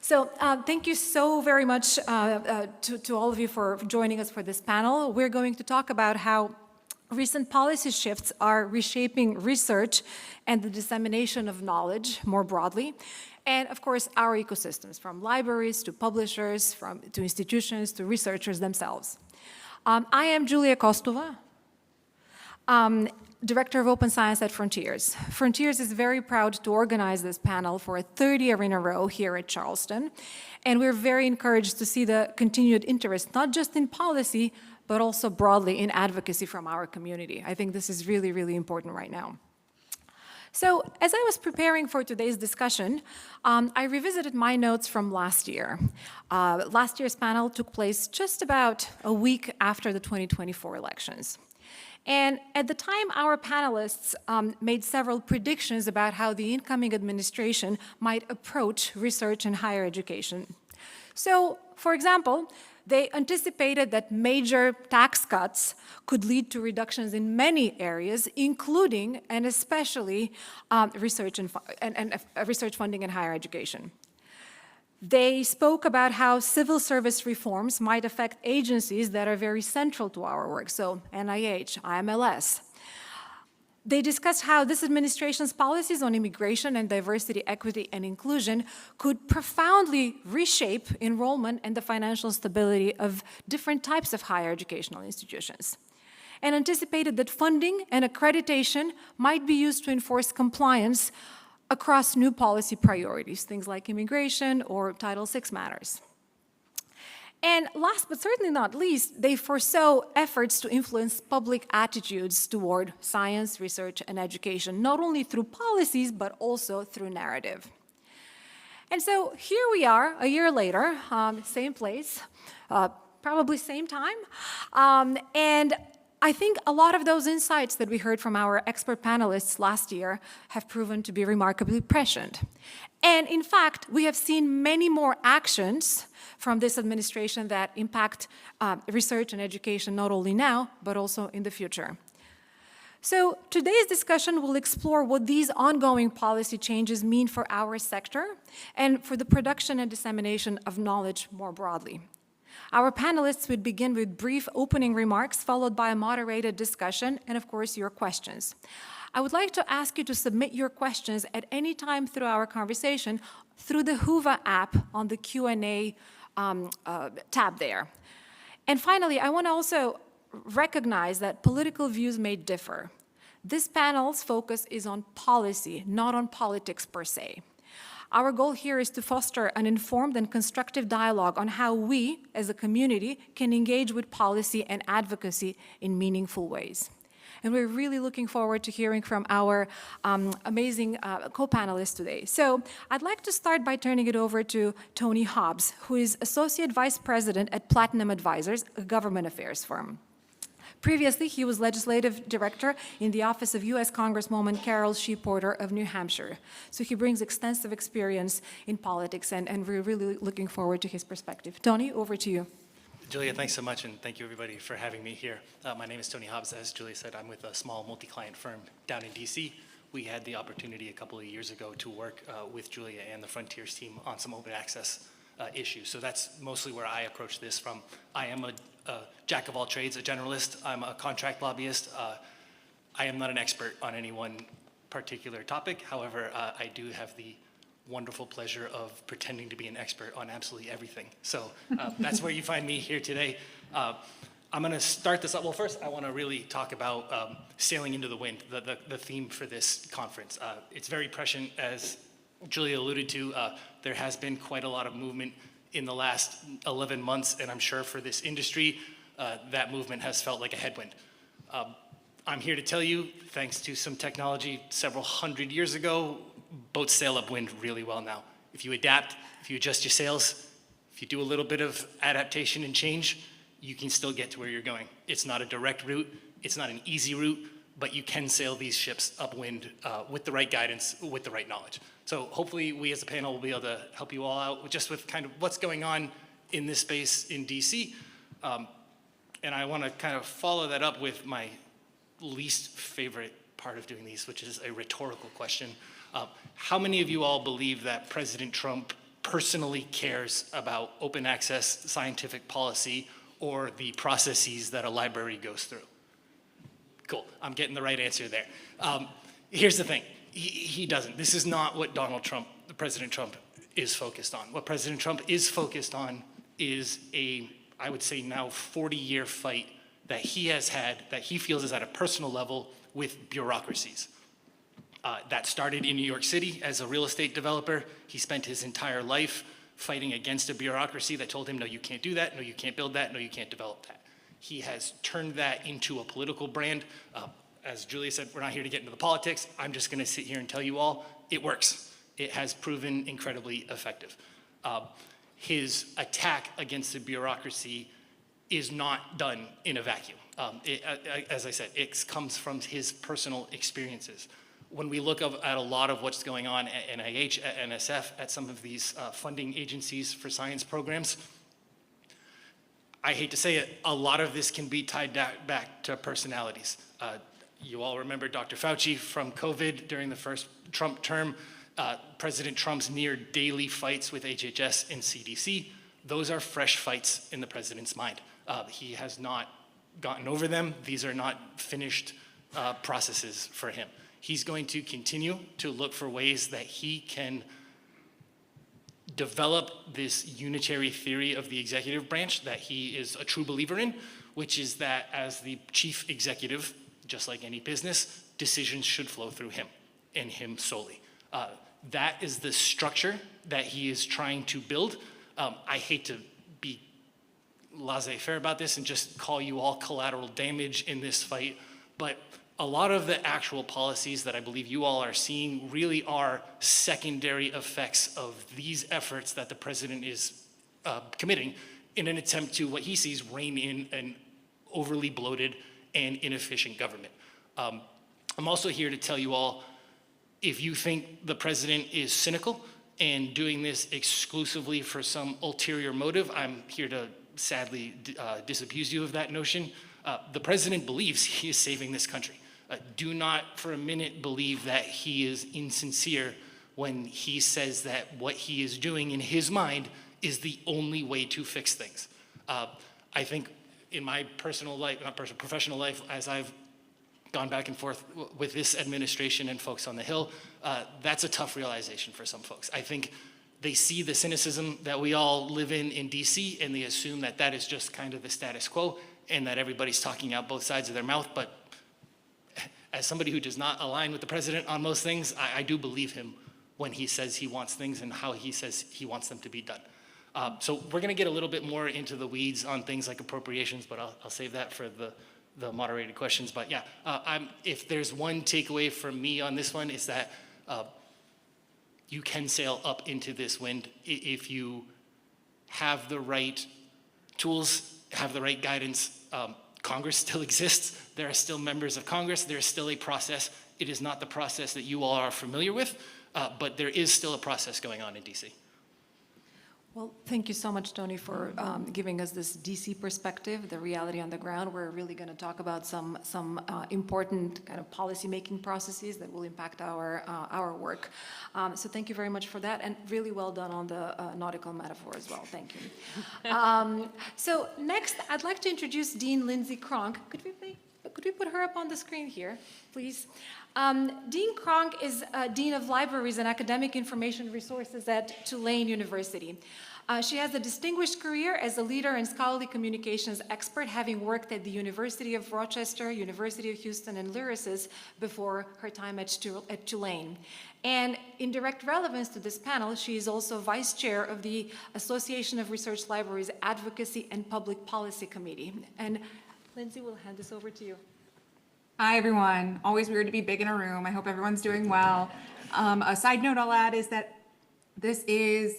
So thank you so very much to all of you for joining us for this panel. We're going to talk about how recent policy shifts are reshaping research and the dissemination of knowledge more broadly. And of course, our ecosystems, from libraries to publishers, to institutions to researchers themselves. I am Julia Kostova, Director of Open Science at Frontiers. Frontiers is very proud to organize this panel for a third year in a row here at Charleston. And we're very encouraged to see the continued interest, not just in policy, but also broadly in advocacy from our community. I think this is really, really important right now. So as I was preparing for today's discussion, I revisited my notes from last year. Last year's panel took place just about a week after the 2024 elections. And at the time, our panelists made several predictions about how the incoming administration might approach research and higher education. So, for example, they anticipated that major tax cuts could lead to reductions in many areas, including and especially research funding in higher education. They spoke about how civil service reforms might affect agencies that are very central to our work, so NIH, IMLS. They discussed how this administration's policies on immigration and diversity, equity, and inclusion could profoundly reshape enrollment and the financial stability of different types of higher educational institutions, and anticipated that funding and accreditation might be used to enforce compliance across new policy priorities, things like immigration or Title VI matters. And last but certainly not least, they foresaw efforts to influence public attitudes toward science, research, and education, not only through policies, but also through narrative. And so here we are, a year later, same place, probably same time, and I think a lot of those insights that we heard from our expert panelists last year have proven to be remarkably prescient. And in fact, we have seen many more actions from this administration that impact research and education not only now, but also in the future. So today's discussion will explore what these ongoing policy changes mean for our sector and for the production and dissemination of knowledge more broadly. Our panelists would begin with brief opening remarks, followed by a moderated discussion, and of course, your questions. I would like to ask you to submit your questions at any time through our conversation through the Whova app on the Q&A tab there. And finally, I want to also recognize that political views may differ. This panel's focus is on policy, not on politics per se. Our goal here is to foster an informed and constructive dialogue on how we, as a community, can engage with policy and advocacy in meaningful ways. And we're really looking forward to hearing from our amazing co-panelists today. So I'd like to start by turning it over to Tony Hobbs, who is Associate Vice President at Platinum Advisors, a government affairs firm. Previously, he was Legislative Director in the Office of U.S. Congresswoman Carol Shea Porter of New Hampshire. So he brings extensive experience in politics, and we're really looking forward to his perspective. Tony, over to you. Julia, thanks so much, and thank you everybody for having me here. My name is Tony Hobbs. As Julia said, I'm with a small multi-client firm down in DC. We had the opportunity a couple of years ago to work with Julia and the Frontiers team on some open access issues. So that's mostly where I approach this from. I am a jack of all trades, a generalist. I'm a contract lobbyist. I am not an expert on any one particular topic. However, I do have the wonderful pleasure of pretending to be an expert on absolutely everything. So that's where you find me here today. I'm going to start this up. Well, first, I want to really talk about sailing into the wind, the theme for this conference. It's very prescient, as Julia alluded to. There has been quite a lot of movement in the last 11 months, and I'm sure for this industry, that movement has felt like a headwind. I'm here to tell you, thanks to some technology several hundred years ago, boats sail upwind really well now. If you adapt, if you adjust your sails, if you do a little bit of adaptation and change, you can still get to where you're going. It's not a direct route, it's not an easy route, but you can sail these ships upwind with the right guidance, with the right knowledge. So hopefully we as a panel will be able to help you all out just with kind of what's going on in this space in DC. And I want to kind of follow that up with my least favorite part of doing these, which is a rhetorical question. How many of you all believe that President Trump personally cares about open access scientific policy or the processes that a library goes through. Cool, I'm getting the right answer there. Here's the thing, he doesn't. This is not what President Trump is focused on. What President Trump is focused on is I would say now 40-year fight that he has had, that he feels is at a personal level with bureaucracies. That started in New York City as a real estate developer. He spent his entire life fighting against a bureaucracy that told him, no, you can't do that, no, you can't build that, no, you can't develop that. He has turned that into a political brand. As Julia said, we're not here to get into the politics. I'm just gonna sit here and tell you all, it works. It has proven incredibly effective. His attack against the bureaucracy is not done in a vacuum. As I said, it comes from his personal experiences. When we look at a lot of what's going on at NIH, at NSF, at some of these funding agencies for science programs, I hate to say it, a lot of this can be tied back to personalities. You all remember Dr. Fauci from COVID during the first Trump term, President Trump's near daily fights with HHS and CDC. Those are fresh fights in the president's mind. He has not gotten over them. These are not finished processes for him. He's going to continue to look for ways that he can develop this unitary theory of the executive branch that he is a true believer in, which is that as the chief executive, just like any business, decisions should flow through him and him solely. That is the structure that he is trying to build. I hate to be laissez-faire about this and just call you all collateral damage in this fight, but a lot of the actual policies that I believe you all are seeing really are secondary effects of these efforts that the president is committing in an attempt to, what he sees, rein in an overly bloated and inefficient government. I'm also here to tell you all, if you think the president is cynical and doing this exclusively for some ulterior motive, I'm here to sadly disabuse you of that notion. The president believes he is saving this country. Do not for a minute believe that he is insincere when he says that what he is doing in his mind is the only way to fix things. I think in my personal life, professional life, as I've gone back and forth with this administration and folks on the Hill, that's a tough realization for some folks. I think they see the cynicism that we all live in DC, and they assume that that is just kind of the status quo and that everybody's talking out both sides of their mouth. But as somebody who does not align with the president on most things, I do believe him when he says he wants things and how he says he wants them to be done. So we're gonna get a little bit more into the weeds on things like appropriations, but I'll save that for the moderated questions. But yeah, if there's one takeaway from me on this one, is that you can sail up into this wind if you have the right tools, have the right guidance. Congress still exists. There are still members of Congress. There is still a process. It is not the process that you all are familiar with, but there is still a process going on in DC. Well, thank you so much, Tony, for giving us this DC perspective, the reality on the ground. We're really going to talk about some important kind of policy-making processes that will impact our work. So thank you very much for that, and really well done on the nautical metaphor as well. Thank you. So next, I'd like to introduce Dean Lindsay Cronk. Could we put her up on the screen here, please? Dean Cronk is Dean of Libraries and Academic Information Resources at Tulane University. She has a distinguished career as a leader and scholarly communications expert, having worked at the University of Rochester, University of Houston, and Lyrasis before her time at Tulane. And in direct relevance to this panel, she is also vice chair of the Association of Research Libraries Advocacy and Public Policy Committee. And Lindsay, we'll hand this over to you. Hi, everyone. Always weird to be big in a room. I hope everyone's doing well. A side note I'll add is that this is,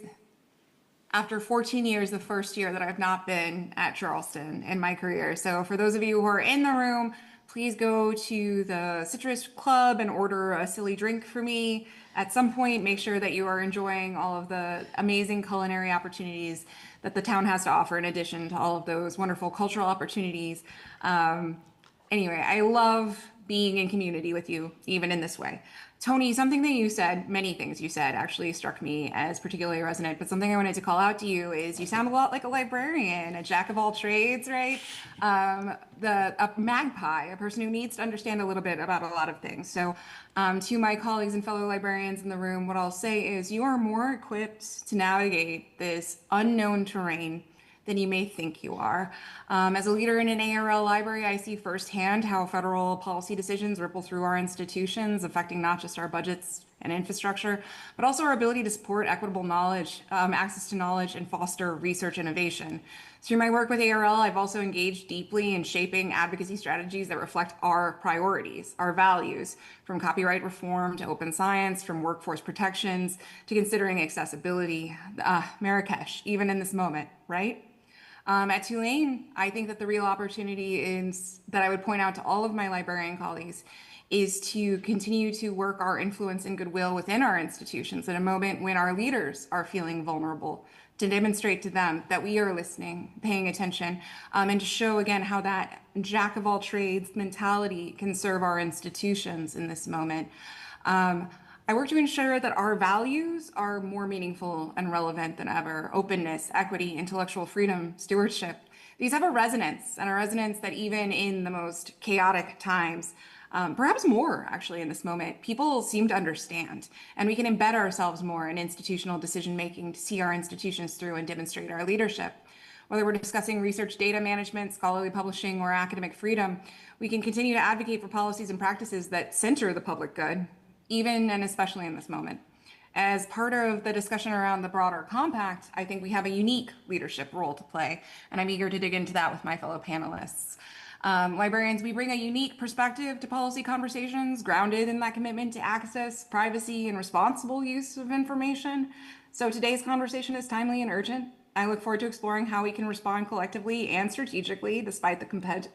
after 14 years, the first year that I've not been at Charleston in my career. So for those of you who are in the room, please go to the Citrus Club and order a silly drink for me. At some point, make sure that you are enjoying all of the amazing culinary opportunities that the town has to offer, in addition to all of those wonderful cultural opportunities. Anyway, I love being in community with you, even in this way. Tony, something that you said, many things you said actually struck me as particularly resonant, but something I wanted to call out to you is you sound a lot like a librarian, a jack of all trades, right? A magpie, a person who needs to understand a little bit about a lot of things. So to my colleagues and fellow librarians in the room, what I'll say is you are more equipped to navigate this unknown terrain than you may think you are. As a leader in an ARL library, I see firsthand how federal policy decisions ripple through our institutions, affecting not just our budgets and infrastructure, but also our ability to support equitable knowledge, access to knowledge, and foster research innovation. Through my work with ARL, I've also engaged deeply in shaping advocacy strategies that reflect our priorities, our values, from copyright reform to open science, from workforce protections to considering accessibility. Marrakesh, even in this moment, right? At Tulane, I think that the real opportunity is that I would point out to all of my librarian colleagues is to continue to work our influence and goodwill within our institutions at a moment when our leaders are feeling vulnerable, to demonstrate to them that we are listening, paying attention, and to show again how that jack of all trades mentality can serve our institutions in this moment. I work to ensure that our values are more meaningful and relevant than ever. Openness, equity, intellectual freedom, stewardship. These have a resonance, and a resonance that even in the most chaotic times, perhaps more actually in this moment, people seem to understand. And we can embed ourselves more in institutional decision-making to see our institutions through and demonstrate our leadership. Whether we're discussing research data management, scholarly publishing, or academic freedom, we can continue to advocate for policies and practices that center the public good, even and especially in this moment. As part of the discussion around the broader compact, I think we have a unique leadership role to play, and I'm eager to dig into that with my fellow panelists. Librarians, we bring a unique perspective to policy conversations grounded in that commitment to access, privacy, and responsible use of information. So today's conversation is timely and urgent. I look forward to exploring how we can respond collectively and strategically, despite the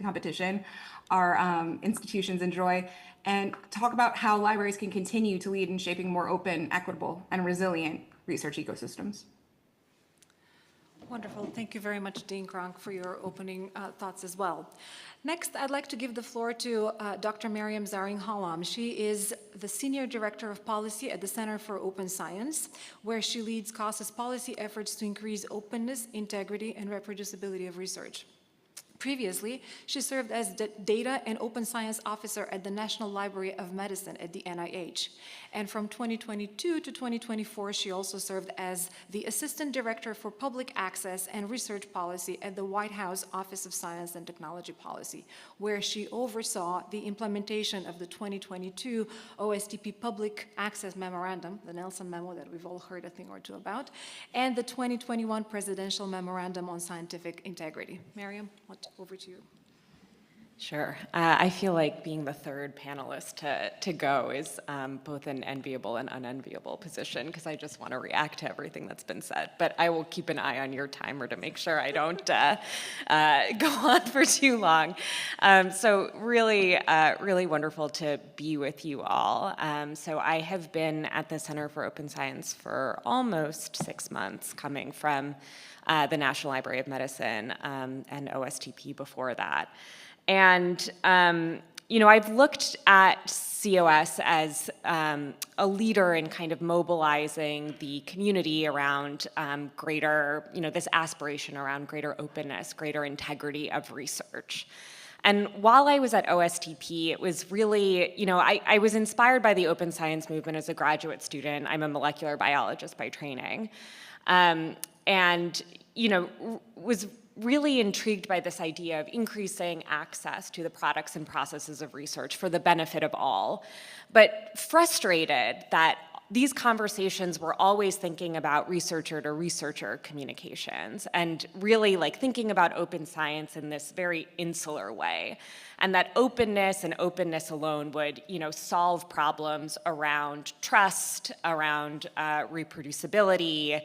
competition our institutions enjoy, and talk about how libraries can continue to lead in shaping more open, equitable, and resilient research ecosystems. Wonderful. Thank you very much, Dean Kronk, for your opening thoughts as well. Next, I'd like to give the floor to Dr. Mariam Zaring-Hallam. She is the Senior Director of Policy at the Center for Open Science, where she leads CASA's policy efforts to increase openness, integrity, and reproducibility of research. Previously, she served as the Data and Open Science Officer at the National Library of Medicine at the NIH. And from 2022 to 2024, she also served as the Assistant Director for Public Access and Research Policy at the White House Office of Science and Technology Policy, where she oversaw the implementation of the 2022 OSTP Public Access Memorandum, the Nelson Memo that we've all heard a thing or two about, and the 2021 Presidential Memorandum on Scientific Integrity. Mariam, over to you. Sure. I feel like being the third panelist to go is both an enviable and unenviable position, because I just want to react to everything that's been said. But I will keep an eye on your timer to make sure I don't go on for too long. So really, really wonderful to be with you all. So I have been at the Center for Open Science for almost 6 months, coming from the National Library of Medicine and OSTP before that. And, you know, I've looked at COS as a leader in kind of mobilizing the community around greater, you know, this aspiration around greater openness, greater integrity of research. And while I was at OSTP, it was really, you know, I was inspired by the open science movement as a graduate student. I'm a molecular biologist by training. And, you know, was really intrigued by this idea of increasing access to the products and processes of research for the benefit of all, but frustrated that these conversations were always thinking about researcher to researcher communications and really like thinking about open science in this very insular way. And that openness and openness alone would, you know, solve problems around trust, around reproducibility,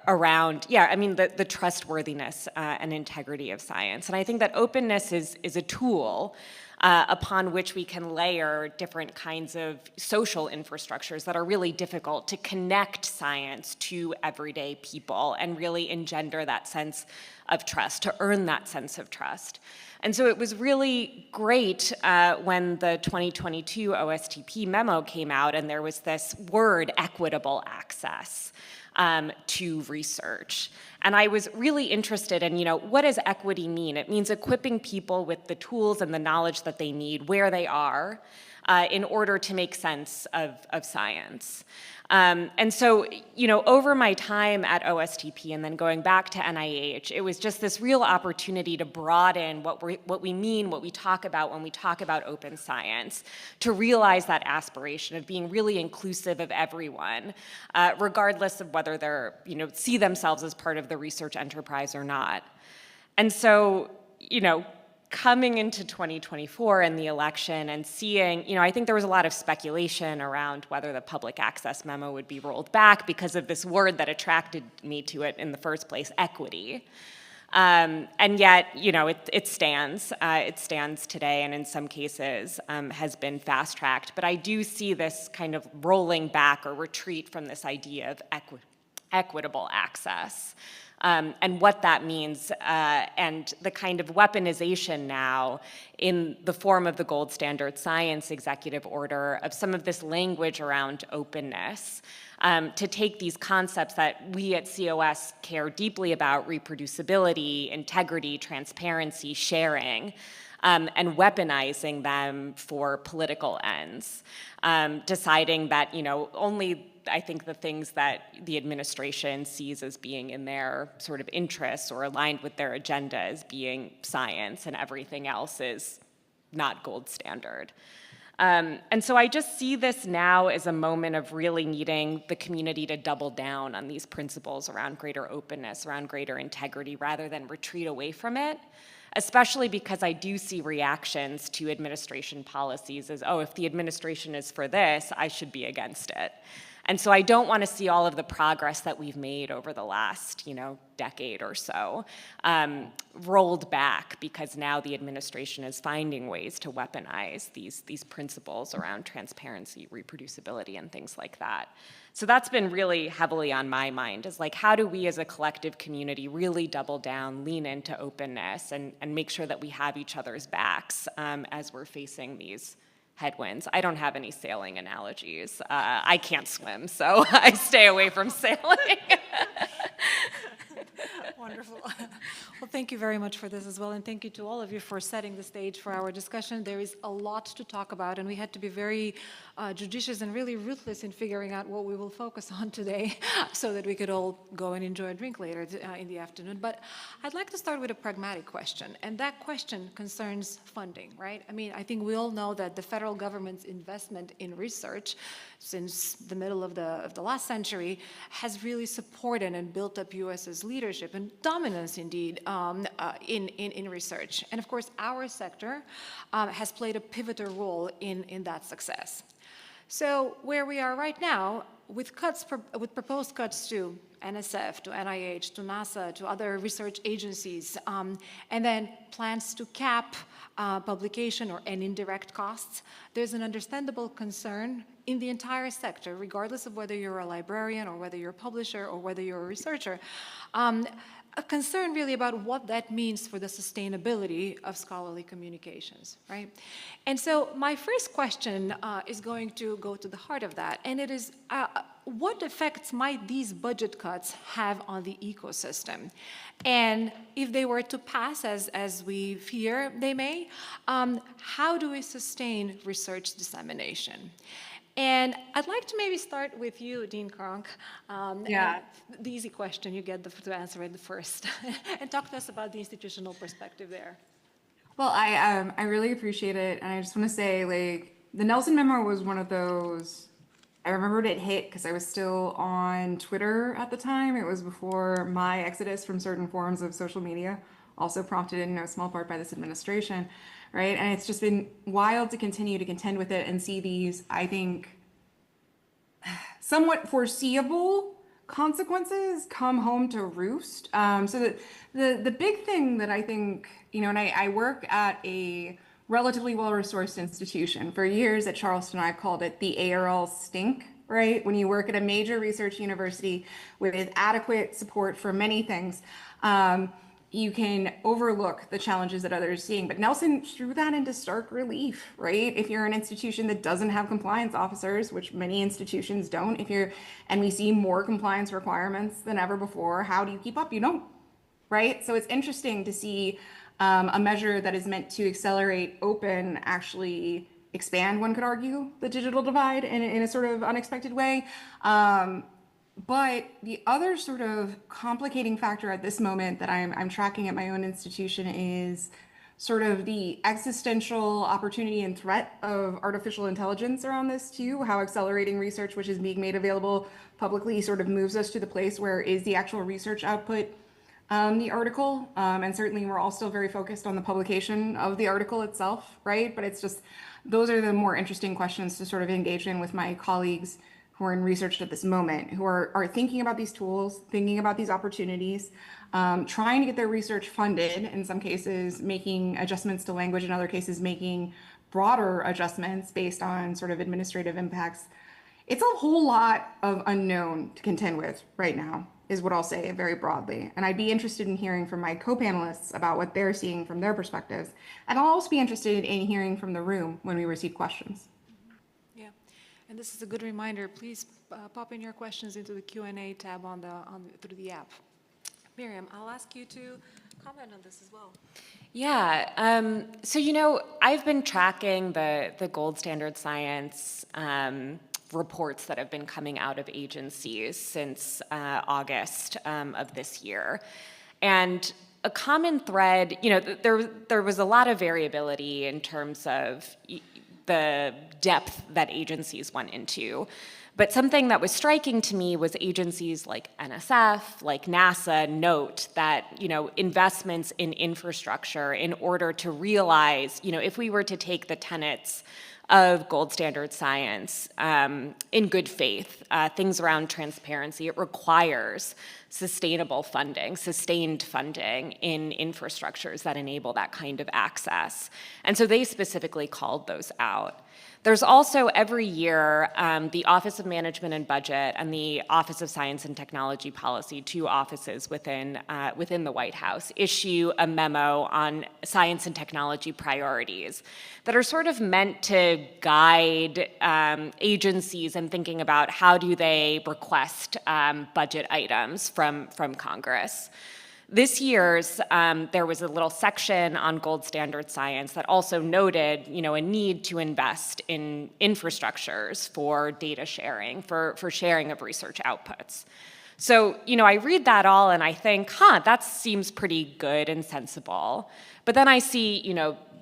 around, yeah, I mean, the trustworthiness and integrity of science. And I think that openness is a tool upon which we can layer different kinds of social infrastructures that are really difficult to connect science to everyday people and really engender that sense of trust, to earn that sense of trust. And so it was really great when the 2022 OSTP memo came out and there was this word, equitable access to research. And I was really interested in, what does equity mean? It means equipping people with the tools and the knowledge that they need where they are in order to make sense of science. And so, over my time at OSTP and then going back to NIH, it was just this real opportunity to broaden what we mean, what we talk about when we talk about open science, to realize that aspiration of being really inclusive of everyone, regardless of whether they're, see themselves as part of the research enterprise or not. And so, coming into 2024 and the election and seeing, I think there was a lot of speculation around whether the public access memo would be rolled back because of this word that attracted me to it in the first place, equity. And yet, it stands. It stands today and in some cases has been fast-tracked. But I do see this kind of rolling back or retreat from this idea of equitable access. And what that means, and the kind of weaponization now in the form of the gold standard science executive order of some of this language around openness, to take these concepts that we at COS care deeply about, reproducibility, integrity, transparency, sharing, and weaponizing them for political ends, deciding that, only I think the things that the administration sees as being in their sort of interests or aligned with their agenda as being science, and everything else is not gold standard. And so I just see this now as a moment of really needing the community to double down on these principles around greater openness, around greater integrity, rather than retreat away from it, especially because I do see reactions to administration policies as, if the administration is for this, I should be against it. And so I don't want to see all of the progress that we've made over the last, decade or so rolled back because now the administration is finding ways to weaponize these principles around transparency, reproducibility, and things like that. So that's been really heavily on my mind, is like, how do we as a collective community really double down, lean into openness, and make sure that we have each other's backs as we're facing these headwinds. I don't have any sailing analogies. I can't swim, so I stay away from sailing. Wonderful. Well, thank you very much for this as well, and thank you to all of you for setting the stage for our discussion. There is a lot to talk about, and we had to be very judicious and really ruthless in figuring out what we will focus on today so that we could all go and enjoy a drink later in the afternoon. But I'd like to start with a pragmatic question, and that question concerns funding, right? I mean, I think we all know that the federal government's investment in research since the middle of the last century has really supported and built up US's leadership and dominance, indeed, in research. And of course, our sector has played a pivotal role in that success. So where we are right now, with proposed cuts to NSF, to NIH, to NASA, to other research agencies, and then plans to cap publication and indirect costs, there's an understandable concern in the entire sector, regardless of whether you're a librarian or whether you're a publisher or whether you're a researcher, a concern really about what that means for the sustainability of scholarly communications, right? And so my first question is going to go to the heart of that, and it is, what effects might these budget cuts have on the ecosystem? And if they were to pass, as we fear they may, how do we sustain research dissemination? And I'd like to maybe start with you, Dean Kronk. Yeah. The easy question, you get to answer it first. And talk to us about the institutional perspective there. Well, I really appreciate it, and I just want to say, like, the Nelson memo was one of those. I remembered it hit because I was still on Twitter at the time. It was before my exodus from certain forms of social media, also prompted in no small part by this administration, right? And it's just been wild to continue to contend with it and see these, I think, somewhat foreseeable consequences come home to roost. So the big thing that I think, and I work at a relatively well-resourced institution. For years at Charleston, I've called it the ARL stink, right? When you work at a major research university with adequate support for many things, you can overlook the challenges that others are seeing. But Nelson threw that into stark relief, right? If you're an institution that doesn't have compliance officers, which many institutions don't, and we see more compliance requirements than ever before, how do you keep up? You don't, right? So it's interesting to see a measure that is meant to accelerate open actually expand, one could argue, the digital divide in a sort of unexpected way. But the other sort of complicating factor at this moment that I'm tracking at my own institution is sort of the existential opportunity and threat of artificial intelligence around this too, how accelerating research, which is being made available publicly, sort of moves us to the place where is the actual research output the article. And certainly we're all still very focused on the publication of the article itself, right? But it's just, those are the more interesting questions to sort of engage in with my colleagues who are in research at this moment, who are thinking about these tools, thinking about these opportunities, trying to get their research funded, in some cases making adjustments to language, in other cases making broader adjustments based on sort of administrative impacts. It's a whole lot of unknown to contend with right now, is what I'll say very broadly. And I'd be interested in hearing from my co-panelists about what they're seeing from their perspectives. And I'll also be interested in hearing from the room when we receive questions. Yeah, and this is a good reminder. Please pop in your questions into the Q&A tab through the app. Miriam, I'll ask you to comment on this as well. Yeah, so I've been tracking the gold standard science reports that have been coming out of agencies since August of this year. And a common thread, there was a lot of variability in terms of the depth that agencies went into. But something that was striking to me was agencies like NSF, like NASA note that, investments in infrastructure in order to realize, if we were to take the tenets of gold standard science in good faith, things around transparency, it requires sustainable funding, sustained funding in infrastructures that enable that kind of access. And so they specifically called those out. There's also every year the Office of Management and Budget and the Office of Science and Technology Policy, two offices within the White House, issue a memo on science and technology priorities that are sort of meant to guide agencies in thinking about how do they request budget items from Congress. This year's, there was a little section on gold standard science that also noted, a need to invest in infrastructures for data sharing, for sharing of research outputs. So, I read that all and I think, that seems pretty good and sensible. But then I see,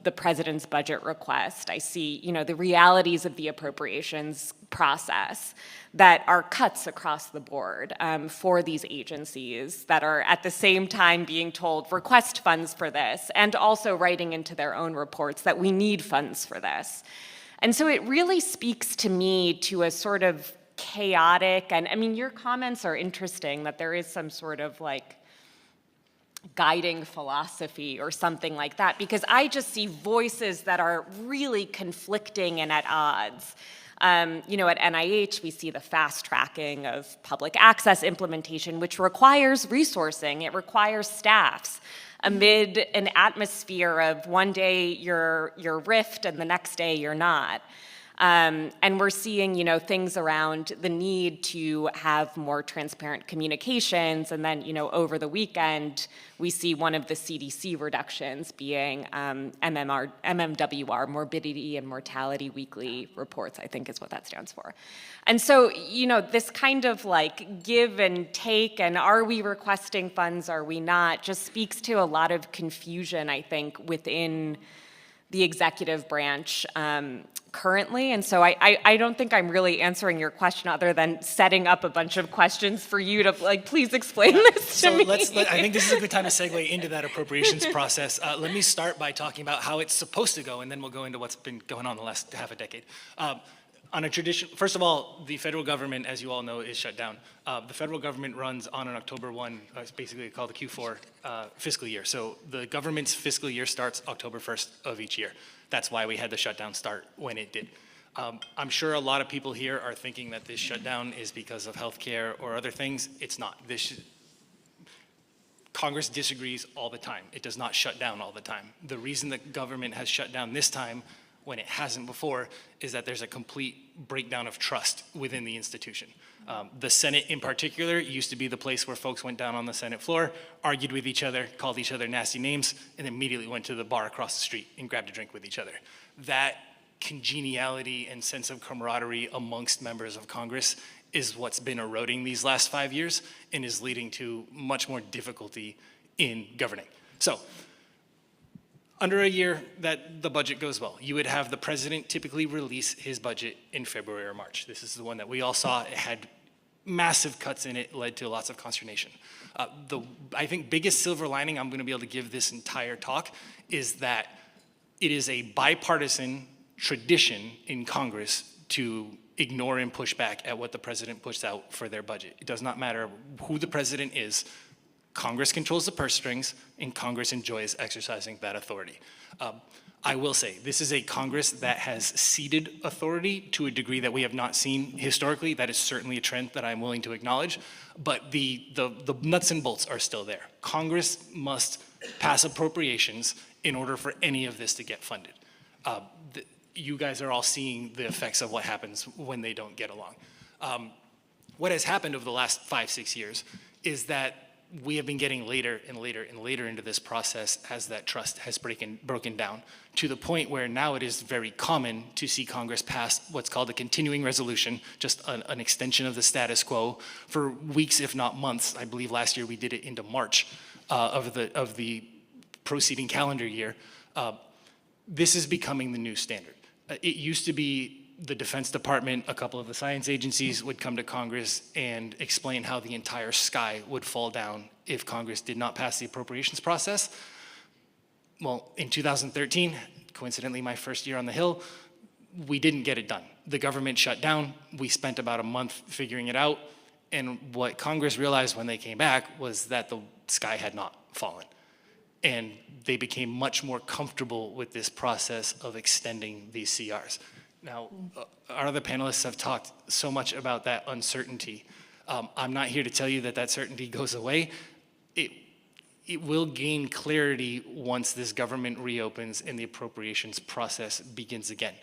the president's budget request. I see, the realities of the appropriations process that are cuts across the board for these agencies that are at the same time being told, request funds for this, and also writing into their own reports that we need funds for this. And so it really speaks to me to a sort of chaotic, and your comments are interesting, that there is some sort of guiding philosophy or something like that, because I just see voices that are really conflicting and at odds. At NIH, we see the fast tracking of public access implementation, which requires resourcing. It requires staffs amid an atmosphere of one day you're RIFT and the next day you're not. And we're seeing, things around the need to have more transparent communications. And then, over the weekend, we see one of the CDC reductions being MMWR, Morbidity and Mortality Weekly Reports, I think is what that stands for. And so, this kind of give and take, and are we requesting funds, are we not, just speaks to a lot of confusion, I think, within the executive branch currently. And so I don't think I'm really answering your question other than setting up a bunch of questions for you to please explain this to me. I think this is a good time to segue into that appropriations process. Let me start by talking about how it's supposed to go, and then we'll go into what's been going on the last half a decade. On a first of all, the federal government, as you all know, is shut down. The federal government runs on an October 1, it's basically called the Q4 fiscal year. So the government's fiscal year starts October 1st of each year. That's why we had the shutdown start when it did. I'm sure a lot of people here are thinking that this shutdown is because of healthcare or other things. It's not. Congress disagrees all the time. It does not shut down all the time. The reason the government has shut down this time when it hasn't before is that there's a complete breakdown of trust within the institution. The Senate in particular used to be the place where folks went down on the Senate floor, argued with each other, called each other nasty names, and immediately went to the bar across the street and grabbed a drink with each other. That congeniality and sense of camaraderie amongst members of Congress is what's been eroding these last 5 years and is leading to much more difficulty in governing. So, under a year that the budget goes well, you would have the president typically release his budget in February or March. This is the one that we all saw. It had massive cuts in it, led to lots of consternation. I think biggest silver lining I'm gonna be able to give this entire talk is that it is a bipartisan tradition in Congress to ignore and push back at what the president puts out for their budget. It does not matter who the president is. Congress controls the purse strings, and Congress enjoys exercising that authority. I will say, this is a Congress that has ceded authority to a degree that we have not seen historically. That is certainly a trend that I'm willing to acknowledge, but the nuts and bolts are still there. Congress must pass appropriations in order for any of this to get funded. You guys are all seeing the effects of what happens when they don't get along. What has happened over the last 5-6 years is that we have been getting later and later and later into this process as that trust has broken down to the point where now it is very common to see Congress pass what's called a continuing resolution, just an extension of the status quo for weeks, if not months. I believe last year we did it into March of the proceeding calendar year. This is becoming the new standard. It used to be the Defense Department, a couple of the science agencies would come to Congress and explain how the entire sky would fall down if Congress did not pass the appropriations process. Well, in 2013, coincidentally my first year on the Hill, we didn't get it done. The government shut down. We spent about a month figuring it out. And what Congress realized when they came back was that the sky had not fallen. And they became much more comfortable with this process of extending these CRs. Now, our other panelists have talked so much about that uncertainty. I'm not here to tell you that that certainty goes away. It will gain clarity once this government reopens and the appropriations process begins again.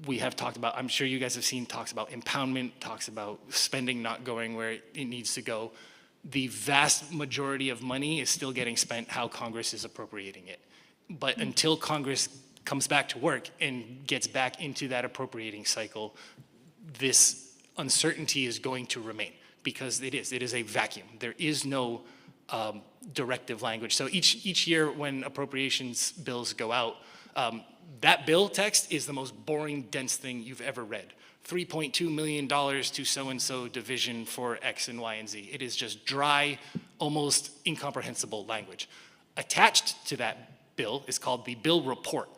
We have talked about, I'm sure you guys have seen talks about impoundment, talks about spending not going where it needs to go. The vast majority of money is still getting spent how Congress is appropriating it. But until Congress comes back to work and gets back into that appropriating cycle, this uncertainty is going to remain because it is a vacuum. There is no directive language. So each year when appropriations bills go out, that bill text is the most boring, dense thing you've ever read. $3.2 million to so-and-so division for X and Y and Z. It is just dry, almost incomprehensible language. Attached to that bill is called the bill report.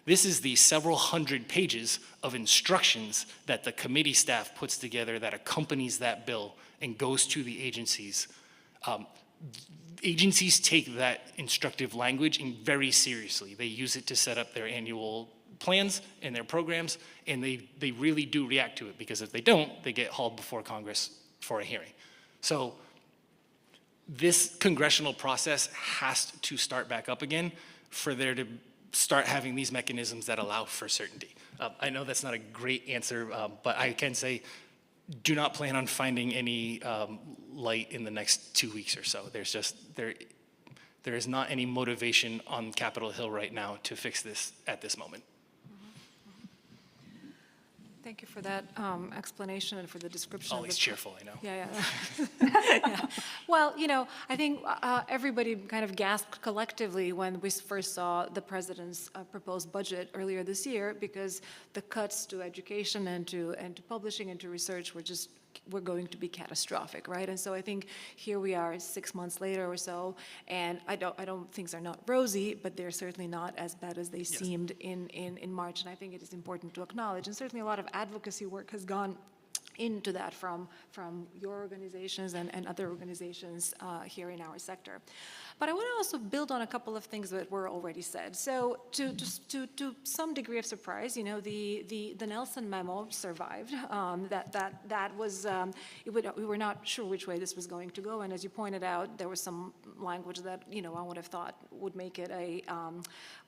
This is the several hundred pages of instructions that the committee staff puts together that accompanies that bill and goes to the agencies. Agencies take that instructive language very seriously. They use it to set up their annual plans and their programs, and they really do react to it, because if they don't, they get hauled before Congress for a hearing. So this congressional process has to start back up again for there to start having these mechanisms that allow for certainty. I know that's not a great answer, but I can say do not plan on finding any light in the next 2 weeks or so. There is not any motivation on Capitol Hill right now to fix this at this moment. Thank you for that explanation and for the description. Always cheerful, I know. Yeah. Yeah. Well, I think everybody kind of gasped collectively when we first saw the president's proposed budget earlier this year, because the cuts to education and to publishing and to research were going to be catastrophic, right? And so I think here we are 6 months later or so, and I don't things are not rosy, but they're certainly not as bad as they seemed in March. And I think it is important to acknowledge, and certainly a lot of advocacy work has gone into that from your organizations and other organizations here in our sector. But I want to also build on a couple of things that were already said. So to some degree of surprise, you know, the Nelson memo survived. That was, we were not sure which way this was going to go. And as you pointed out, there was some language that, you know, I would have thought would make it a,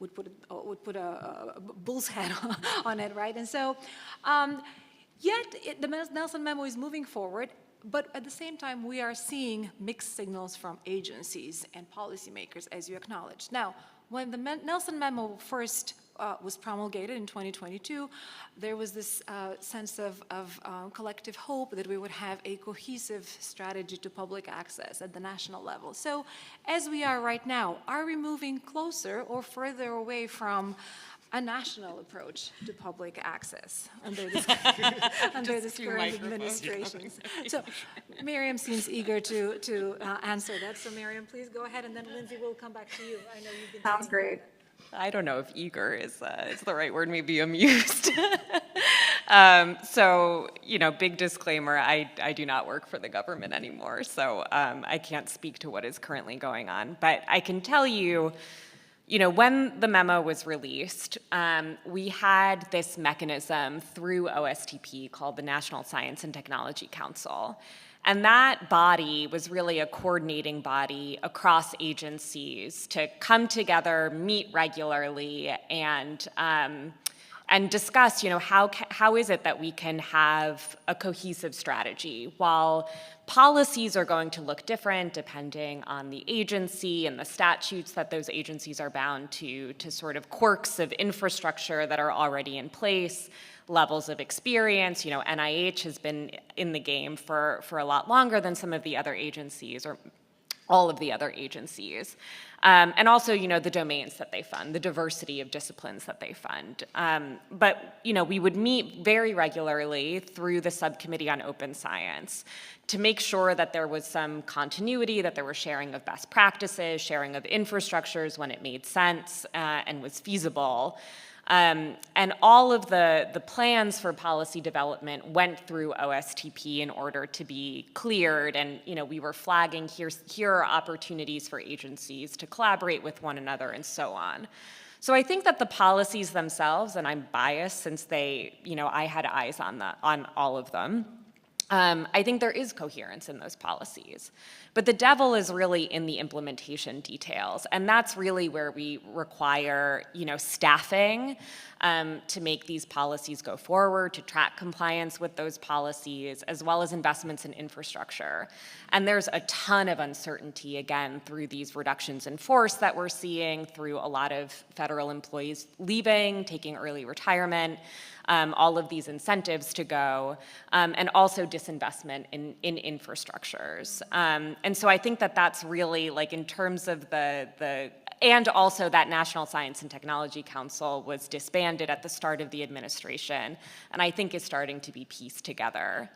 would put a bull's head on it, right? And so, yet the Nelson memo is moving forward. But at the same time, we are seeing mixed signals from agencies and policymakers, as you acknowledged. Now, when the Nelson memo first was promulgated in 2022, there was this sense of collective hope that we would have a cohesive strategy to public access at the national level. So as we are right now, are we moving closer or further away from a national approach to public access under this, under this current administration? So Miriam seems eager to answer that. So Miriam, please go ahead, and then Lindsay will come back to you. I know you've been. Sounds great. I don't know if eager is the right word, maybe amused. So, you know, big disclaimer, I do not work for the government anymore, so I can't speak to what is currently going on. But I can tell you, you know, when the memo was released, we had this mechanism through OSTP called the National Science and Technology Council. And that body was really a coordinating body across agencies to come together, meet regularly, and discuss, you know, how is it that we can have a cohesive strategy while policies are going to look different depending on the agency and the statutes that those agencies are bound to sort of quirks of infrastructure that are already in place, levels of experience. You know, NIH has been in the game for a lot longer than some of the other agencies, or all of the other agencies. And also, you know, the domains that they fund, the diversity of disciplines that they fund. But, you know, we would meet very regularly through the Subcommittee on Open Science to make sure that there was some continuity, that there was sharing of best practices, sharing of infrastructures when it made sense and was feasible. And all of the plans for policy development went through OSTP in order to be cleared. And, you know, we were flagging here are opportunities for agencies to collaborate with one another and so on. So I think that the policies themselves, and I'm biased since they, you know, I had eyes on all of them. I think there is coherence in those policies. But the devil is really in the implementation details. And that's really where we require, you know, staffing to make these policies go forward, to track compliance with those policies, as well as investments in infrastructure. And there's a ton of uncertainty, again, through these reductions in force that we're seeing, through a lot of federal employees leaving, taking early retirement. All of these incentives to go, and also disinvestment in infrastructures. And so I think that that's really, like, in terms of and also that National Science and Technology Council was disbanded at the start of the administration, and I think is starting to be pieced together.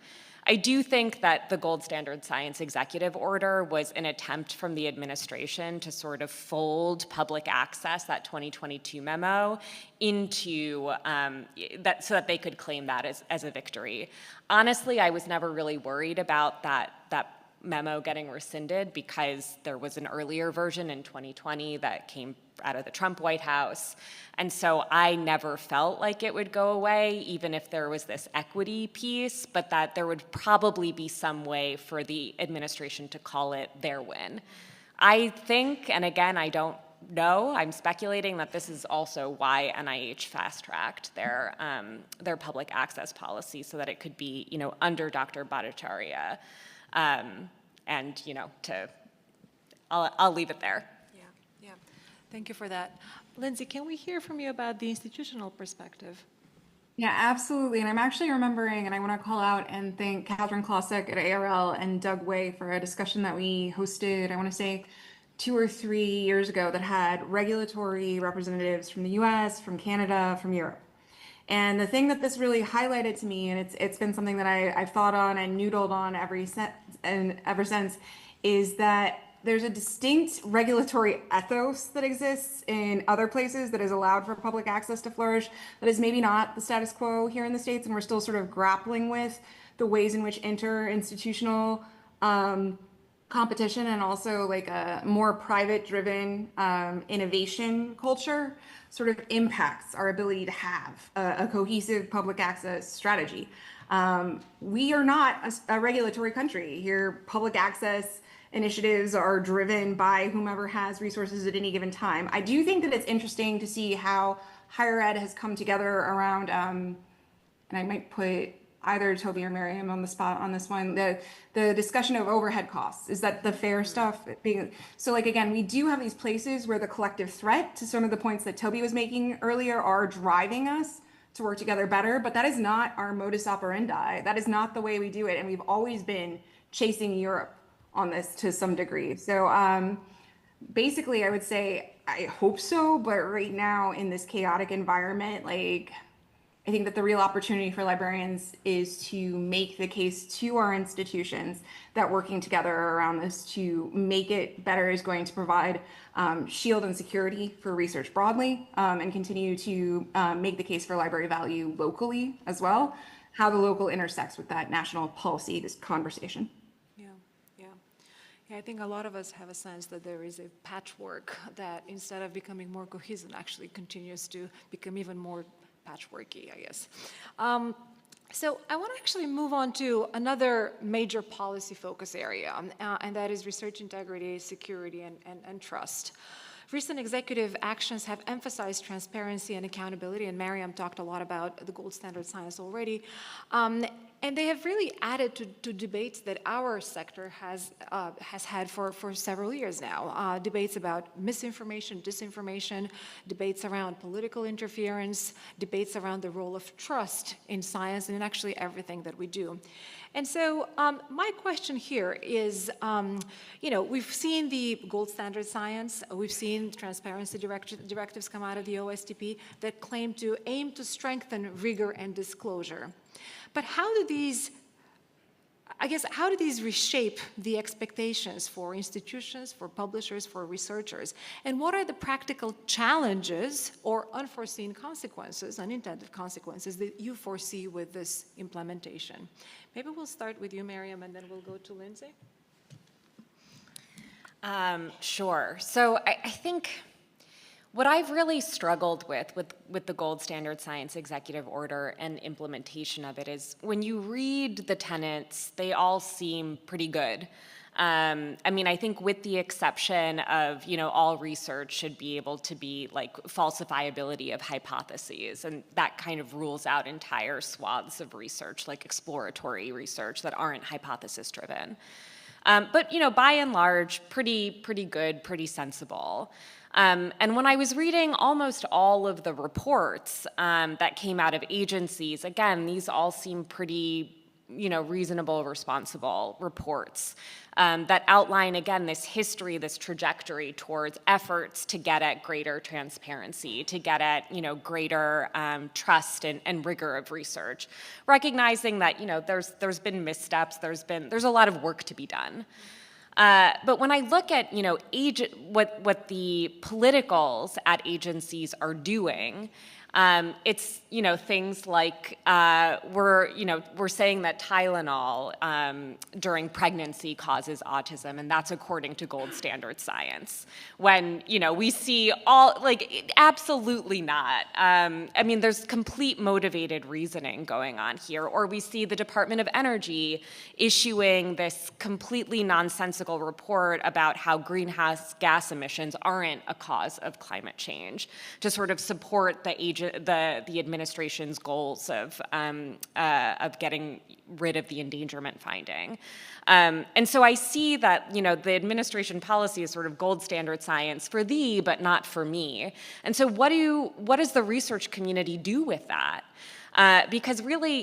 I do think that the Gold Standard Science Executive Order was an attempt from the administration to sort of fold public access, that 2022 memo, into that so that they could claim that as a victory. Honestly, I was never really worried about that memo getting rescinded because there was an earlier version in 2020 that came out of the Trump White House. And so I never felt like it would go away, even if there was this equity piece, but that there would probably be some way for the administration to call it their win. I think, and again, I don't know, I'm speculating that this is also why NIH fast-tracked their public access policy so that it could be, you know, under Dr. Bhattacharya. And, you know, I'll leave it there. Yeah. Thank you for that. Lindsay, can we hear from you about the institutional perspective? Yeah, absolutely. And I'm actually remembering, and I want to call out and thank Catherine Klosek at ARL and Doug Way for a discussion that we hosted, I want to say 2 or 3 years ago, that had regulatory representatives from the US, from Canada, from Europe. And the thing that this really highlighted to me, and it's been something that I've thought on and noodled on ever since, is that there's a distinct regulatory ethos that exists in other places that is allowed for public access to flourish, that is maybe not the status quo here in the States, and we're still sort of grappling with the ways in which interinstitutional competition and also like a more private driven innovation culture sort of impacts our ability to have a cohesive public access strategy. We are not a regulatory country. Here, public access initiatives are driven by whomever has resources at any given time. I do think that it's interesting to see how higher ed has come together around, and I might put either Toby or Miriam on the spot on this one, the discussion of overhead costs. Is that the fair stuff being, so like, again, we do have these places where the collective threat to some of the points that Toby was making earlier are driving us to work together better, but that is not our modus operandi. That is not the way we do it. And we've always been chasing Europe on this to some degree. So basically I would say, I hope so, but right now in this chaotic environment, like, I think that the real opportunity for librarians is to make the case to our institutions that working together around this to make it better is going to provide shield and security for research broadly, and continue to make the case for library value locally as well, how the local intersects with that national policy, this conversation. I think a lot of us have a sense that there is a patchwork that instead of becoming more cohesive actually continues to become even more patchworky, I guess. So I want to actually move on to another major policy focus area, and that is research integrity, security, and trust. Recent executive actions have emphasized transparency and accountability, and Mariam talked a lot about the gold standard science already. And they have really added to debates that our sector has had for several years now. Debates about misinformation, disinformation, debates around political interference, debates around the role of trust in science and in actually everything that we do. And so my question here is, we've seen the gold standard science, we've seen transparency directives come out of the OSTP that claim to aim to strengthen rigor and disclosure. But how do these reshape the expectations for institutions, for publishers, for researchers? And what are the practical challenges or unforeseen consequences, unintended consequences that you foresee with this implementation? Maybe we'll start with you, Mariam, and then we'll go to Lindsay. Sure. So I think what I've really struggled with the gold standard science executive order and implementation of it is when you read the tenets, they all seem pretty good. I think with the exception of, all research should be able to be like falsifiability of hypotheses, and that kind of rules out entire swaths of research, like exploratory research that aren't hypothesis driven. But by and large, pretty good, pretty sensible. And when I was reading almost all of the reports that came out of agencies, again, these all seem pretty, reasonable, responsible reports that outline, again, this history, this trajectory towards efforts to get at greater transparency, to get at, greater trust and rigor of research, recognizing that, there's been missteps, there's a lot of work to be done. But when I look at, what the politicals at agencies are doing, it's, things like we're saying that Tylenol during pregnancy causes autism, and that's according to gold standard science. When, we see absolutely not. There's complete motivated reasoning going on here. Or we see the Department of Energy issuing this completely nonsensical report about how greenhouse gas emissions aren't a cause of climate change to sort of support the administration's goals of getting rid of the endangerment finding. And so I see that, the administration policy is sort of gold standard science for thee, but not for me. And so what does the research community do with that? Because really,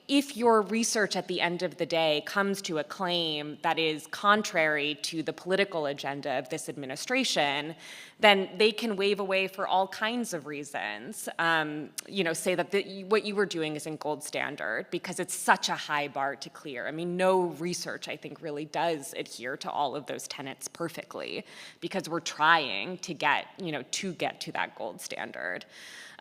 if your research at the end of the day comes to a claim that is contrary to the political agenda of this administration, then they can wave away for all kinds of reasons. Say that what you were doing isn't gold standard because it's such a high bar to clear. No research, I think, really does adhere to all of those tenets perfectly because we're trying to get to that gold standard.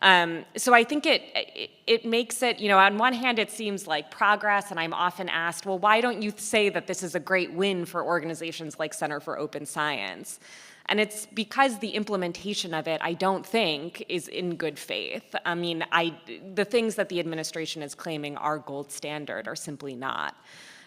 So I think it makes it, on one hand, it seems like progress, and I'm often asked, well, why don't you say that this is a great win for organizations like Center for Open Science? And it's because the implementation of it, I don't think, is in good faith. I mean, the things that the administration is claiming are gold standard are simply not.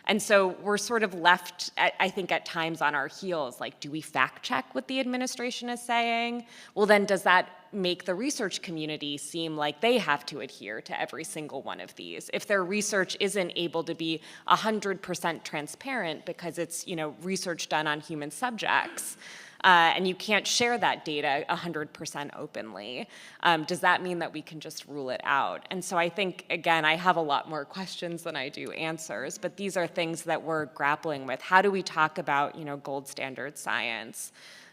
And so we're sort of left, I think, at times on our heels, like, do we fact check what the administration is saying? Well, then does that make the research community seem like they have to adhere to every single one of these? If their research isn't able to be 100% transparent because it's, research done on human subjects, and you can't share that data 100% openly, does that mean that we can just rule it out? And so I think, again, I have a lot more questions than I do answers, but these are things that we're grappling with. How do we talk about, gold standard science,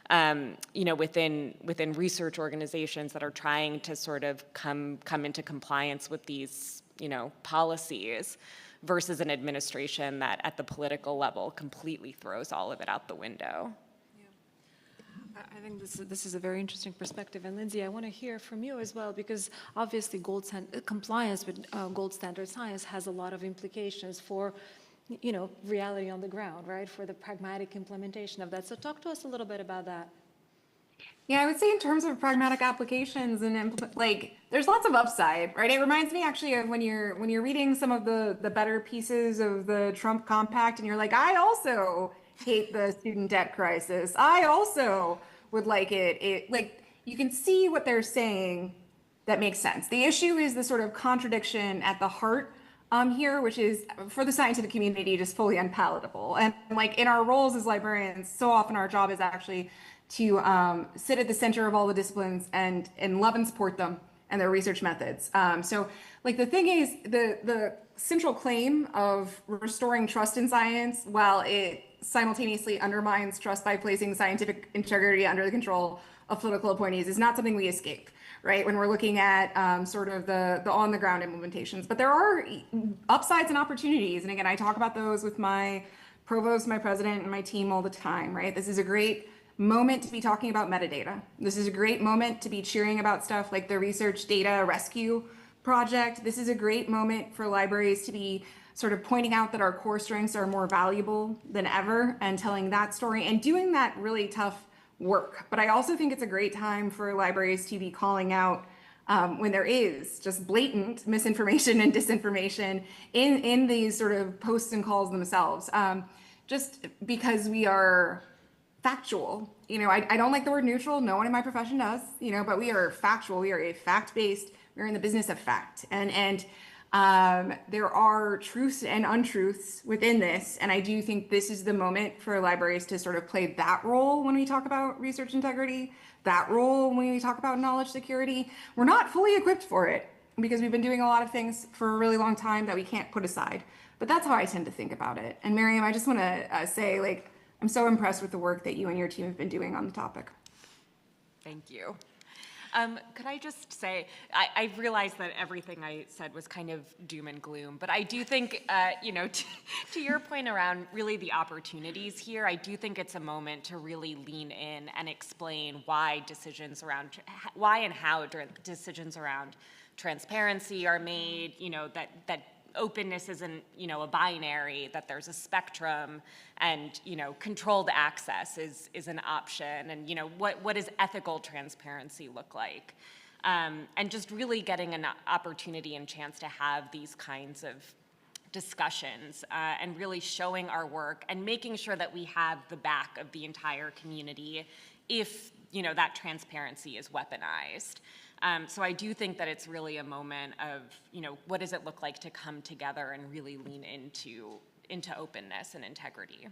within research organizations that are trying to sort of come into compliance with these, policies, versus an administration that at the political level completely throws all of it out the window? I think this is a very interesting perspective. And Lindsay, I want to hear from you as well, because obviously compliance with gold standard science has a lot of implications for, reality on the ground, right? For the pragmatic implementation of that. So talk to us a little bit about that. Yeah, I would say in terms of pragmatic applications and there's lots of upside, right? It reminds me actually of when you're reading some of the better pieces of the Trump Compact, and you're like, I also hate the student debt crisis. I also would like it. You can see what they're saying that makes sense. The issue is the sort of contradiction at the heart here, which is for the scientific community just fully unpalatable. And in our roles as librarians, so often our job is actually to sit at the center of all the disciplines and love and support them and their research methods. So the thing is, the central claim of restoring trust in science, while it simultaneously undermines trust by placing scientific integrity under the control of political appointees, is not something we escape, right? When we're looking at sort of the on-the-ground implementations. But there are upsides and opportunities. And again, I talk about those with my provost, my president, and my team all the time, right? This is a great moment to be talking about metadata. This is a great moment to be cheering about stuff like the Research Data Rescue Project. This is a great moment for libraries to be sort of pointing out that our core strengths are more valuable than ever and telling that story and doing that really tough work. But I also think it's a great time for libraries to be calling out when there is just blatant misinformation and disinformation in these sort of posts and calls themselves, just because we are factual. I don't like the word neutral. No one in my profession does, but we are factual. We are a fact-based, we're in the business of fact. And there are truths and untruths within this. And I do think this is the moment for libraries to sort of play that role when we talk about research integrity, that role when we talk about knowledge security. We're not fully equipped for it because we've been doing a lot of things for a really long time that we can't put aside. But that's how I tend to think about it. And Miriam, I just want to say, I'm so impressed with the work that you and your team have been doing on the topic. Thank you. Could I just say, I realized that everything I said was kind of doom and gloom, but I do think, to your point around really the opportunities here, I do think it's a moment to really lean in and explain why and how decisions around transparency are made, that openness isn't, a binary, that there's a spectrum, and, controlled access is an option, and, what does ethical transparency look like? And just really getting an opportunity and chance to have these kinds of discussions and really showing our work and making sure that we have the back of the entire community if, that transparency is weaponized. So I do think that it's really a moment of, what does it look like to come together and really lean into openness and integrity.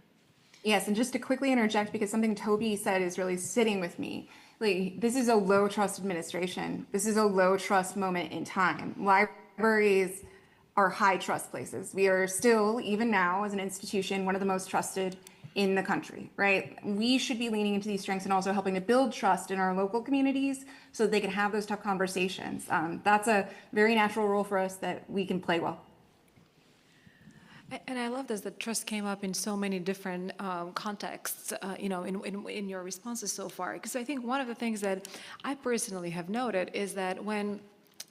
Yes, and just to quickly interject, because something Toby said is really sitting with me. This is a low trust administration. This is a low trust moment in time. Libraries are high trust places. We are still, even now as an institution, one of the most trusted in the country, right? We should be leaning into these strengths and also helping to build trust in our local communities so that they can have those tough conversations. That's a very natural role for us that we can play well. And I love this, that trust came up in so many different contexts, in your responses so far. Because I think one of the things that I personally have noted is that when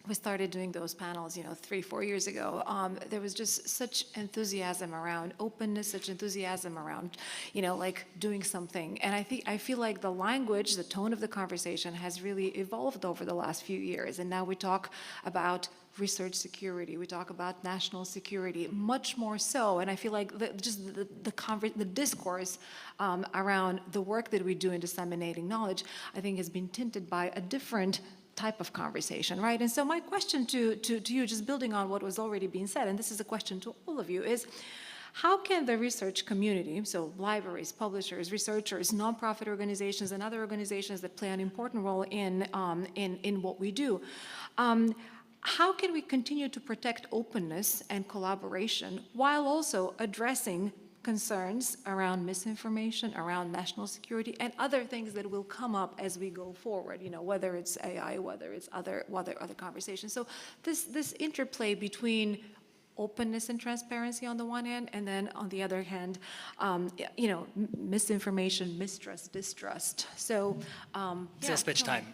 we started doing those panels, 3-4 years ago, there was just such enthusiasm around openness, such enthusiasm around, like doing something. And I feel like the language, the tone of the conversation has really evolved over the last few years. And now we talk about research security, we talk about national security, much more so. And I feel like the discourse around the work that we do in disseminating knowledge, I think has been tinted by a different type of conversation, right? And so my question to you, just building on what was already being said, and this is a question to all of you, is how can the research community, so libraries, publishers, researchers, nonprofit organizations, and other organizations that play an important role in what we do, how can we continue to protect openness and collaboration while also addressing concerns around misinformation, around national security, and other things that will come up as we go forward, whether it's AI, whether it's other conversations. So this interplay between openness and transparency on the one hand, and then on the other hand, misinformation, mistrust, distrust. So, Sales pitch time.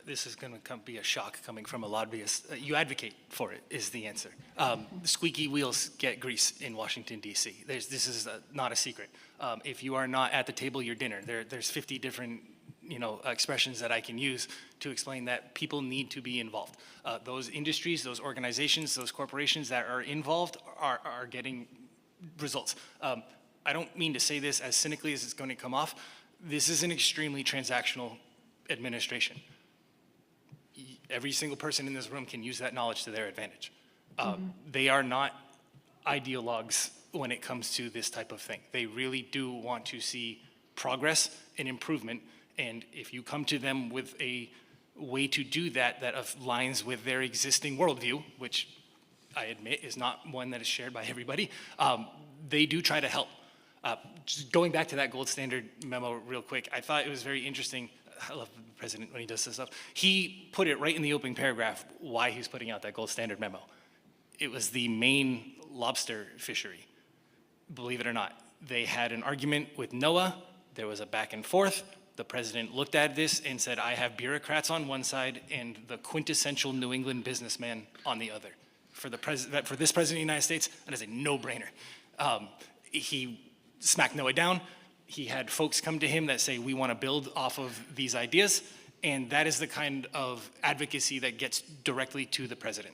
This is going to be a shock coming from a lobbyist. You advocate for it is the answer. Squeaky wheels get grease in Washington, D.C. This is not a secret. If you are not at the table, you're dinner. There's 50 different expressions that I can use to explain that people need to be involved. Those industries, those organizations, those corporations that are involved are getting results. I don't mean to say this as cynically as it's going to come off. This is an extremely transactional administration. Every single person in this room can use that knowledge to their advantage. They are not ideologues when it comes to this type of thing. They really do want to see progress and improvement. And if you come to them with a way to do that aligns with their existing worldview, which I admit is not one that is shared by everybody, they do try to help. Just going back to that gold standard memo real quick, I thought it was very interesting. I love the president when he does this stuff. He put it right in the opening paragraph why he's putting out that gold standard memo. It was the Maine lobster fishery. Believe it or not, they had an argument with NOAA. There was a back and forth. The president looked at this and said, I have bureaucrats on one side and the quintessential New England businessman on the other. For this president of the United States, that is a no-brainer. He smacked NOAA down. He had folks come to him that say, we want to build off of these ideas, and that is the kind of advocacy that gets directly to the president.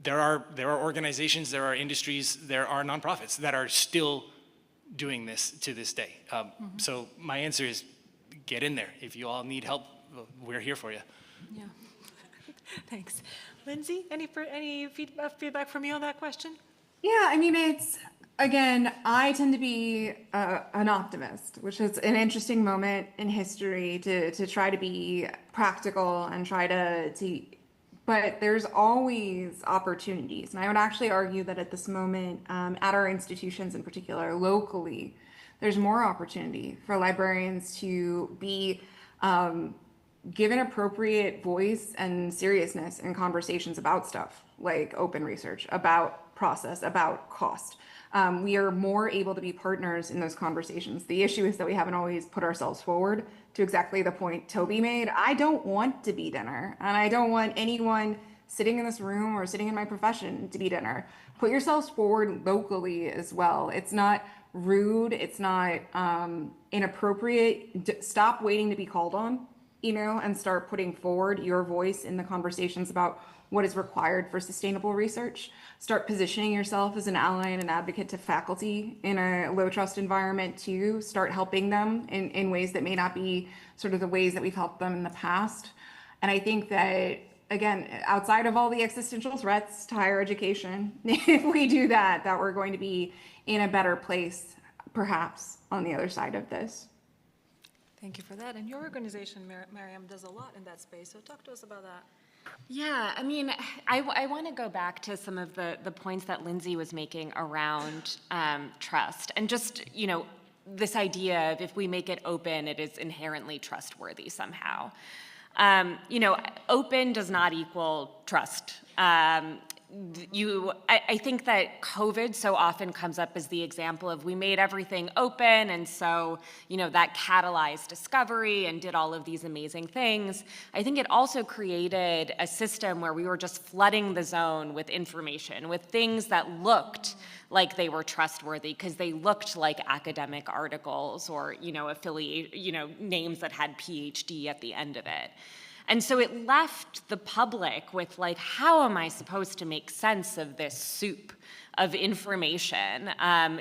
There are organizations, there are industries, there are nonprofits that are still doing this to this day. So my answer is get in there. If you all need help, we're here for you. Yeah, thanks. Lindsay, any feedback from you on that question? Yeah, I mean, again, I tend to be an optimist, which is an interesting moment in history to try to be practical and try but there's always opportunities. And I would actually argue that at this moment, at our institutions in particular, locally, there's more opportunity for librarians to be given appropriate voice and seriousness in conversations about stuff like open research, about process, about cost. We are more able to be partners in those conversations. The issue is that we haven't always put ourselves forward. To exactly the point Toby made, I don't want to be dinner, and I don't want anyone sitting in this room or sitting in my profession to be dinner. Put yourselves forward locally as well. It's not rude, it's not inappropriate. Stop waiting to be called on, and start putting forward your voice in the conversations about what is required for sustainable research. Start positioning yourself as an ally and an advocate to faculty in a low trust environment too. Start helping them in ways that may not be sort of the ways that we've helped them in the past. And I think that, again, outside of all the existential threats to higher education, if we do that we're going to be in a better place, perhaps, on the other side of this. Thank you for that. And your organization, Miriam, does a lot in that space. So talk to us about that. Yeah, I mean, I want to go back to some of the points that Lindsay was making around trust and just, this idea of if we make it open, it is inherently trustworthy somehow. Open does not equal trust. I think that COVID so often comes up as the example of we made everything open, and so, that catalyzed discovery and did all of these amazing things. I think it also created a system where we were just flooding the zone with information, with things that looked like they were trustworthy because they looked like academic articles or, names that had PhD at the end of it. And so it left the public with how am I supposed to make sense of this soup of information?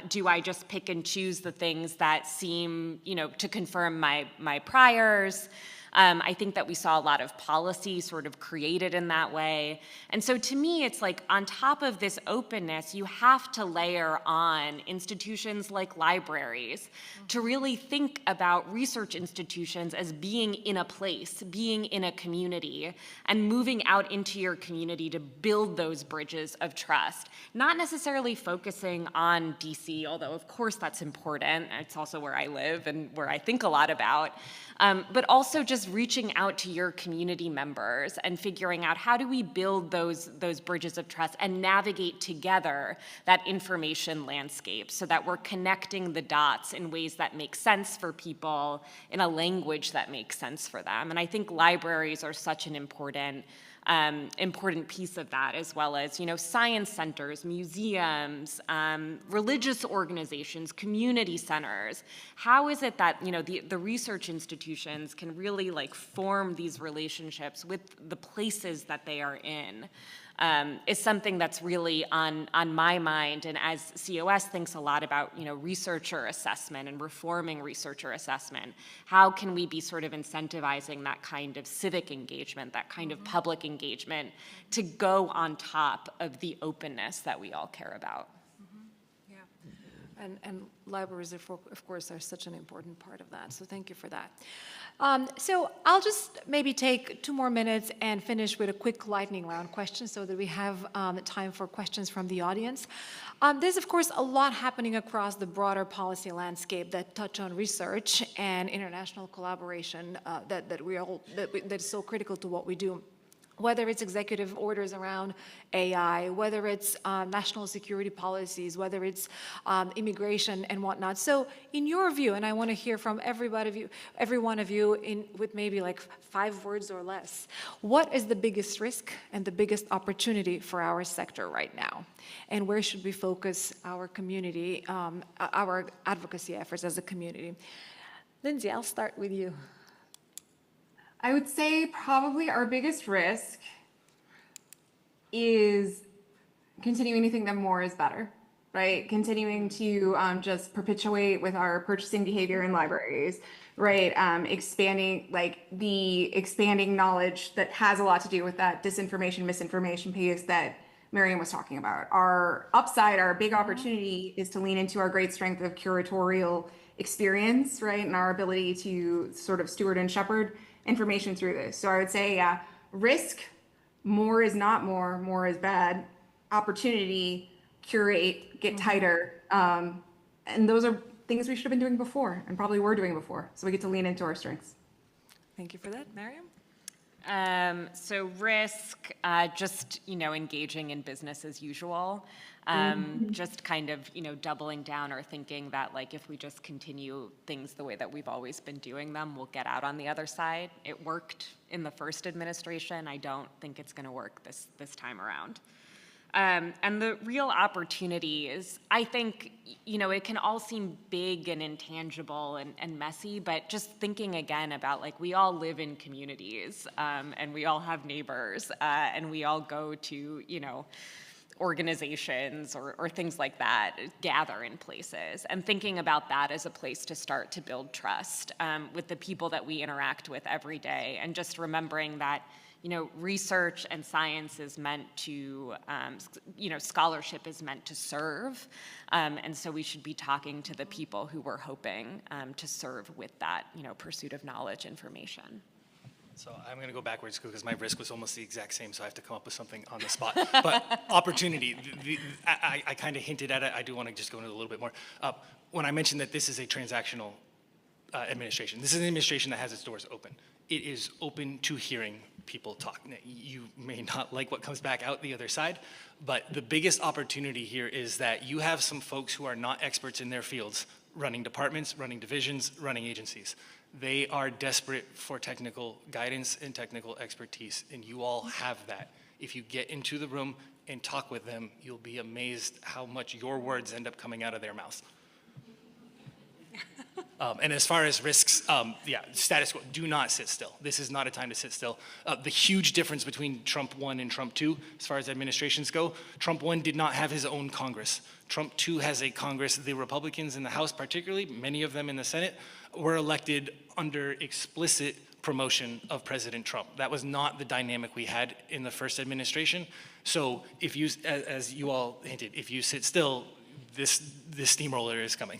Do I just pick and choose the things that seem, to confirm my priors? I think that we saw a lot of policy sort of created in that way. And so to me, it's on top of this openness, you have to layer on institutions like libraries to really think about research institutions as being in a place, being in a community, and moving out into your community to build those bridges of trust. Not necessarily focusing on DC, although of course that's important. It's also where I live and where I think a lot about. But also just reaching out to your community members and figuring out how do we build those bridges of trust and navigate together that information landscape so that we're connecting the dots in ways that make sense for people in a language that makes sense for them. And I think libraries are such an important piece of that, as well as, science centers, museums, religious organizations, community centers. How is it that, the research institutions can really form these relationships with the places that they are in? Is something that's really on my mind, and as COS thinks a lot about, researcher assessment and reforming researcher assessment, how can we be sort of incentivizing that kind of civic engagement, that kind of public engagement to go on top of the openness that we all care about? And libraries, of course, are such an important part of that. So thank you for that. So I'll just maybe take 2 more minutes and finish with a quick lightning round question so that we have time for questions from the audience. There's, of course, a lot happening across the broader policy landscape that touch on research and international collaboration that is so critical to what we do. Whether it's executive orders around AI, whether it's national security policies, whether it's immigration and whatnot. So in your view, and I want to hear from every one of you with maybe 5 words or less, what is the biggest risk and the biggest opportunity for our sector right now? And where should we focus our community, our advocacy efforts as a community? Lindsay, I'll start with you. I would say probably our biggest risk is continuing to think that more is better, right? Continuing to just perpetuate with our purchasing behavior in libraries, right? Expanding the expanding knowledge that has a lot to do with that disinformation, misinformation piece that Miriam was talking about. Our upside, our big opportunity is to lean into our great strength of curatorial experience, right? And our ability to sort of steward and shepherd information through this. So I would say, risk, more is not more is bad. Opportunity, curate, get tighter. And those are things we should have been doing before and probably were doing before. So we get to lean into our strengths. Thank you for that. Miriam? So risk, just, engaging in business as usual. Just kind of, doubling down or thinking that if we just continue things the way that we've always been doing them, we'll get out on the other side. It worked in the first administration. I don't think it's going to work this time around. And the real opportunity is, I think, it can all seem big and intangible and messy, but just thinking again about we all live in communities and we all have neighbors and we all go to, organizations or things like that gather in places, and thinking about that as a place to start to build trust with the people that we interact with every day, and just remembering that research and science is meant to, scholarship is meant to serve, and so we should be talking to the people who we're hoping to serve with that, pursuit of knowledge, information. So I'm going to go backwards because my risk was almost the exact same, so I have to come up with something on the spot. But opportunity, I kind of hinted at it. I do want to just go into a little bit more. When I mentioned that this is a transactional administration. This is an administration that has its doors open. It is open to hearing people talk. Now, you may not like what comes back out the other side, but the biggest opportunity here is that you have some folks who are not experts in their fields running departments, running divisions, running agencies. They are desperate for technical guidance and technical expertise, and you all have that. If you get into the room and talk with them, you'll be amazed how much your words end up coming out of their mouths. And as far as risks, status quo, do not sit still. This is not a time to sit still. The huge difference between Trump 1 and Trump 2, as far as administrations go, Trump 1 did not have his own Congress. Trump 2 has a Congress. The Republicans in the House particularly, many of them in the Senate, were elected under explicit promotion of President Trump. That was not the dynamic we had in the first administration. So if you, as you all hinted, if you sit still, this steamroller is coming.